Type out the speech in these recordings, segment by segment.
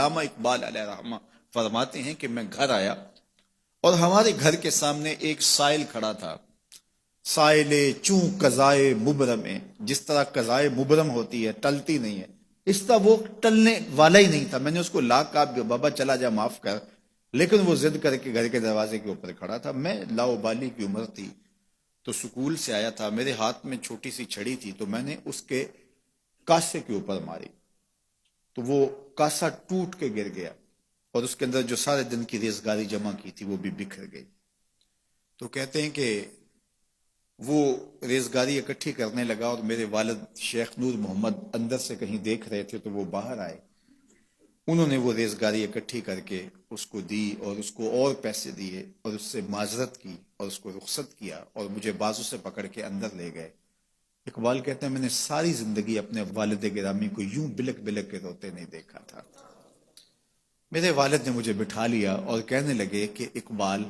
علامہ اقبال علیہ رحمہ فرماتے ہیں کہ میں گھر آیا اور ہمارے گھر کے سامنے ایک سائل کھڑا تھا. سائل چوں قضائے مبرم، جس طرح قضائے مبرم ہوتی ہے، ٹلتی نہیں ہے، اس طرح وہ ٹلنے والا ہی نہیں تھا. میں نے اس کو لا کہا بابا چلا جا، معاف کر، لیکن وہ ضد کر کے گھر کے دروازے کے اوپر کھڑا تھا. میں لاؤبالی کی عمر تھی تو سکول سے آیا تھا، میرے ہاتھ میں چھوٹی سی چھڑی تھی، تو میں نے اس کے کاسے کے اوپر ماری تو وہ کاسا ٹوٹ کے گر گیا اور اس کے اندر جو سارے دن کی ریزگاری جمع کی تھی وہ بھی بکھر گئی. تو کہتے ہیں کہ وہ ریزگاری اکٹھی کرنے لگا اور میرے والد شیخ نور محمد اندر سے کہیں دیکھ رہے تھے تو وہ باہر آئے. انہوں نے وہ ریزگاری اکٹھی کر کے اس کو دی اور اس کو اور پیسے دیے اور اس سے معذرت کی اور اس کو رخصت کیا اور مجھے بازو سے پکڑ کے اندر لے گئے. اقبال کہتے ہیں میں نے ساری زندگی اپنے والد گرامی کو یوں بلک بلک کے روتے نہیں دیکھا تھا. میرے والد نے مجھے بٹھا لیا اور کہنے لگے کہ اقبال،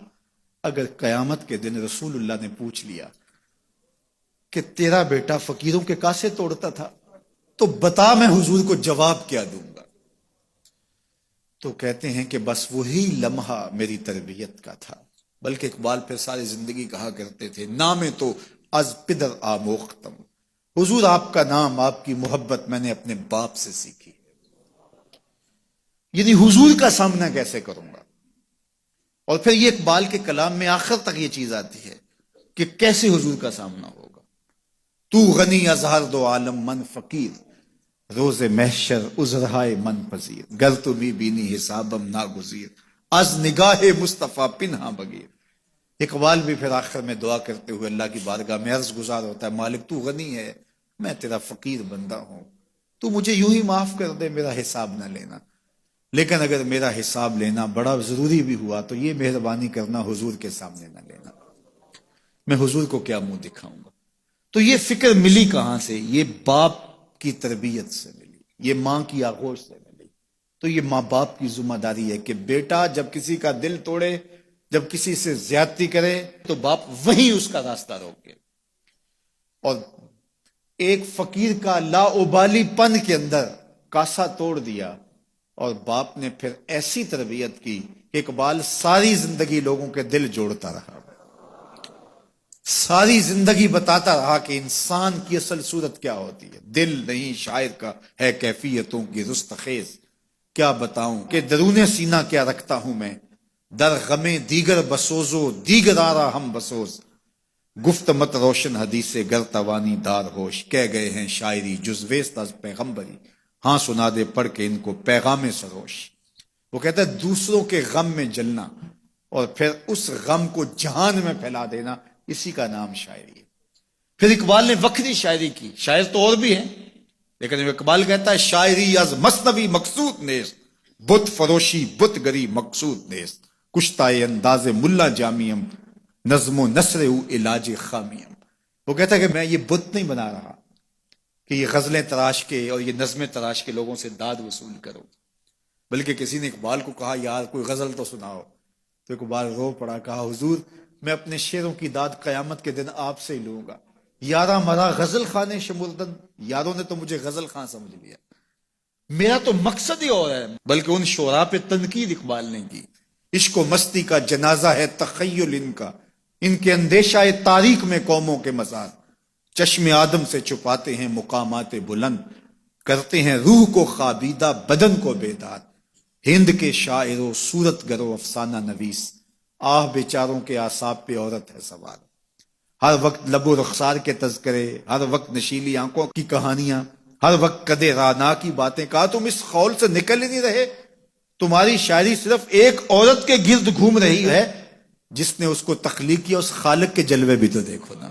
اگر قیامت کے دن رسول اللہ نے پوچھ لیا کہ تیرا بیٹا فقیروں کے کاسے توڑتا تھا تو بتا میں حضور کو جواب کیا دوں گا. تو کہتے ہیں کہ بس وہی لمحہ میری تربیت کا تھا. بلکہ اقبال پھر ساری زندگی کہا کرتے تھے نام تو از پدر آموختم، حضور آپ کا نام، آپ کی محبت میں نے اپنے باپ سے سیکھی. یعنی حضور کا سامنا کیسے کروں گا؟ اور پھر یہ اقبال کے کلام میں آخر تک یہ چیز آتی ہے کہ کیسے حضور کا سامنا ہوگا. تو غنی از ہر دو عالم من فقیر، روز محشر عذرہائے من پذیر، گر تو بھی بینی حسابم ناگزیر، از نگاہ مصطفیٰ پنہا بگیر. اقبال بھی پھر آخر میں دعا کرتے ہوئے اللہ کی بارگاہ میں عرض گزار ہوتا ہے، مالک تو غنی ہے، میں تیرا فقیر بندہ ہوں، تو مجھے یوں ہی معاف کر دے، میرا حساب نہ لینا. لیکن اگر میرا حساب لینا بڑا ضروری بھی ہوا تو یہ مہربانی کرنا حضور کے سامنے نہ لینا، میں حضور کو کیا منہ دکھاؤں گا. تو یہ فکر ملی کہاں سے؟ یہ باپ کی تربیت سے ملی، یہ ماں کی آغوش سے ملی. تو یہ ماں باپ کی ذمہ داری ہے کہ بیٹا جب کسی کا دل توڑے، جب کسی سے زیادتی کرے تو باپ وہیں اس کا راستہ روکے. اور ایک فقیر کا لاابالی پن کے اندر کاسا توڑ دیا اور باپ نے پھر ایسی تربیت کی کہ اقبال ساری زندگی لوگوں کے دل جوڑتا رہا، ساری زندگی بتاتا رہا کہ انسان کی اصل صورت کیا ہوتی ہے. دل نہیں شاعر کا ہے کیفیتوں کی رستخیز، کیا بتاؤں کہ درون سینہ کیا رکھتا ہوں میں، در غم دیگر بسوزو دیگر آرا ہم بسوز، گفت مت روشن حدیث گر توانی دار ہوش، کہہ گئے ہیں شاعری جزویست از پیغمبری، ہاں سنا دے پڑھ کے ان کو پیغام سروش. وہ کہتا ہے دوسروں کے غم میں جلنا اور پھر اس غم کو جہان میں پھیلا دینا، اسی کا نام شاعری ہے. پھر اقبال نے وقتی شاعری کی، شاعر تو اور بھی ہیں، لیکن اقبال کہتا ہے شاعری از مثنوی مقصود نیست، بت فروشی بت گری مقصود نیست، کشتائے انداز ملا جامیم، نظم و نثر او علاج خامیم. وہ کہتا ہے کہ میں یہ بت نہیں بنا رہا کہ یہ غزلیں تراش کے اور یہ نظمیں تراش کے لوگوں سے داد وصول کرو. بلکہ کسی نے اقبال کو کہا یار کوئی غزل تو سناؤ، تو اقبال رو پڑا، کہا حضور میں اپنے شعروں کی داد قیامت کے دن آپ سے ہی لوں گا. یارا مرا غزل خانے شمردن، یاروں نے تو مجھے غزل خاں سمجھ لیا، میرا تو مقصد ہی اور ہے. بلکہ ان شعراء پہ تنقید اقبال نے کی، عشق و مستی کا جنازہ ہے تخیل ان کے اندیشہ تاریخ میں قوموں کے مزار، چشم آدم سے چھپاتے ہیں مقامات بلند، کرتے ہیں روح کو خوابیدہ بدن کو بیدار. ہند کے شاعر و صورت گرو افسانہ نویس، آہ بیچاروں کے اعصاب پہ عورت ہے سوار. ہر وقت لب و رخسار کے تذکرے، ہر وقت نشیلی آنکھوں کی کہانیاں، ہر وقت کدے رانا کی باتیں. کہا تم اس خول سے نکل ہی نہیں رہے، تمہاری شاعری صرف ایک عورت کے گرد گھوم رہی ہے، جس نے اس کو تخلیق کیا اس خالق کے جلوے بھی تو دیکھو نا.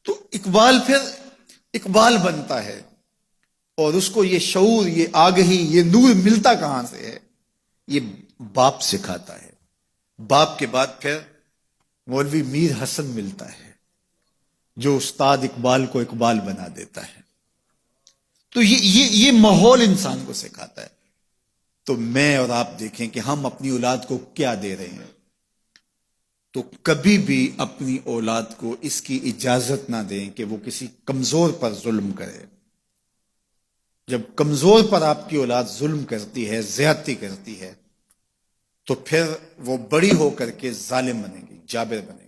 تو اقبال پھر اقبال بنتا ہے اور اس کو یہ شعور، یہ آگہی، یہ نور ملتا کہاں سے ہے؟ یہ باپ سکھاتا ہے. باپ کے بعد پھر مولوی میر حسن ملتا ہے جو استاد اقبال کو اقبال بنا دیتا ہے. تو یہ ماحول انسان کو سکھاتا ہے. تو میں اور آپ دیکھیں کہ ہم اپنی اولاد کو کیا دے رہے ہیں. تو کبھی بھی اپنی اولاد کو اس کی اجازت نہ دیں کہ وہ کسی کمزور پر ظلم کرے. جب کمزور پر آپ کی اولاد ظلم کرتی ہے، زیادتی کرتی ہے، تو پھر وہ بڑی ہو کر کے ظالم بنے گی، جابر بنے گی۔